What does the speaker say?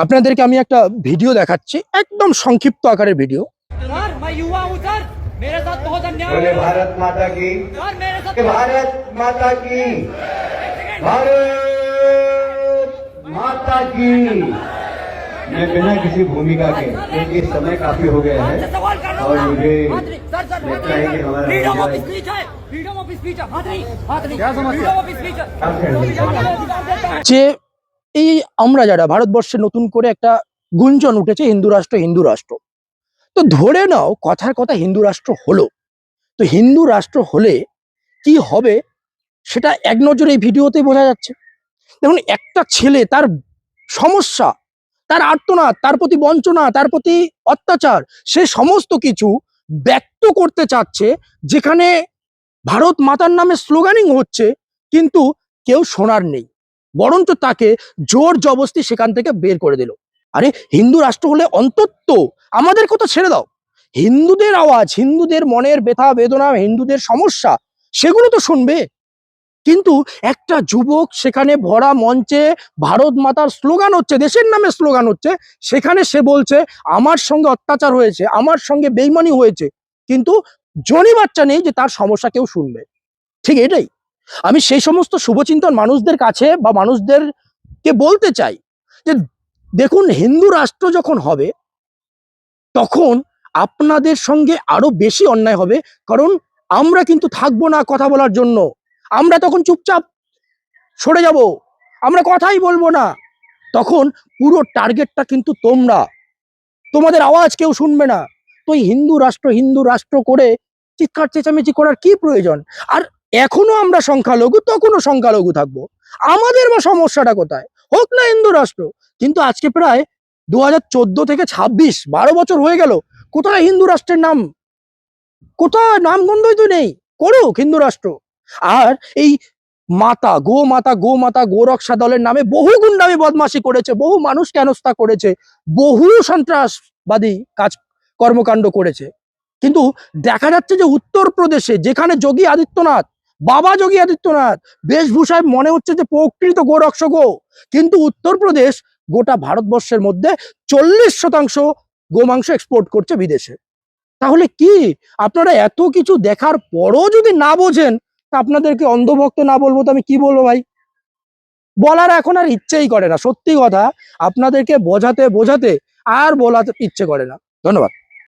আপনাদেরকে আমি একটা ভিডিও দেখাচ্ছি, একদম সংক্ষিপ্ত আকারের ভিডিও। भारत माता की, भारत माता की, भारत माता की। मैं बिना किसी भूमिका के, क्योंकि समय काफी हो गया है और मुझे लगता है कि हमारा যে এই আমরা যারা ভারতবর্ষে নতুন করে একটা গুঞ্জন উঠেছে হিন্দু রাষ্ট্র হিন্দু রাষ্ট্র, তো ধরে নাও কথার কথা হিন্দু রাষ্ট্র হলো, তো হিন্দু রাষ্ট্র হলে কি হবে সেটা এক নজরে এই ভিডিওতে বোঝা যাচ্ছে। দেখুন, একটা ছেলে তার সমস্যা, তার আর্তনাদ, তার প্রতি বঞ্চনা, তার প্রতি অত্যাচার, সে সমস্ত কিছু ব্যক্ত করতে চাচ্ছে, যেখানে ভারত মাতার নামে স্লোগানিং হচ্ছে, কিন্তু কেউ শোনার নেই, বরঞ্চ তাকে জোর জবরদস্তি সেখান থেকে বের করে দিল। আরে হিন্দু রাষ্ট্র হলে অন্তত আমাদের কথা ছেড়ে দাও, হিন্দুদের আওয়াজ, হিন্দুদের মনের ব্যথা বেদনা, হিন্দুদের সমস্যা, সেগুলো তো শুনবে। কিন্তু একটা যুবক সেখানে ভরা মঞ্চে ভারত মাতার স্লোগান হচ্ছে, দেশের নামে স্লোগান হচ্ছে, সেখানে সে বলছে আমার সঙ্গে অত্যাচার হয়েছে, আমার সঙ্গে বেইমানি হয়েছে, কিন্তু জনি বাচ্চা নেই যে তার সমস্যা কেউ শুনবে। ঠিক এটাই আমি সেই সমস্ত শুভচিন্তন মানুষদের কাছে বা মানুষদেরকে বলতে চাই যে দেখুন, হিন্দু রাষ্ট্র যখন হবে তখন আপনাদের সঙ্গে আরো বেশি অন্যায় হবে, কারণ আমরা কিন্তু থাকবো না কথা বলার জন্য, আমরা তখন চুপচাপ সরে যাব, আমরা কথাই বলবো না। তখন পুরো টার্গেটটা কিন্তু তোমরা, তোমাদের আওয়াজ কেউ শুনবে না। তো এই হিন্দু রাষ্ট্র করে চিৎকার চেঁচামেচি করার কি প্রয়োজন? আর এখনো আমরা সংখ্যালঘু, তখনও সংখ্যালঘু থাকবো, আমাদের বা সমস্যাটা কোথায়? হোক না হিন্দু রাষ্ট্র। কিন্তু আজকে প্রায় 2014 থেকে 26, 12 বছর হয়ে গেল, কোথায় হিন্দু রাষ্ট্রের নাম? কোথায় নামগন্ধই তো নেই। করুক হিন্দু রাষ্ট্র। আর এই মাতা, গো মাতা গোরক্ষা দলের নামে বহু গুন্ডামি বদমাশি করেছে, বহু মানুষকে হেনস্থা করেছে, বহু সন্ত্রাসবাদী কাজ কর্মকাণ্ড করেছে। কিন্তু দেখা যাচ্ছে যে উত্তরপ্রদেশে, যেখানে যোগী আদিত্যনাথ, বাবা যোগী আদিত্যনাথ বেশভূষায় মনে হচ্ছে যে প্রকৃত গোরক্ষ গো, কিন্তু উত্তরপ্রদেশ গোটা ভারতবর্ষের মধ্যে 40% গোমাংস এক্সপোর্ট করছে বিদেশে। তাহলে কি আপনারা এত কিছু দেখার পরও যদি না বোঝেন, তা আপনাদেরকে অন্ধভক্ত না বলবো তো আমি কি বলবো ভাই? বলার এখন আর ইচ্ছেই করে না, সত্যি কথা, আপনাদেরকে বোঝাতে বোঝাতে আর বলাতে ইচ্ছে করে না। ধন্যবাদ।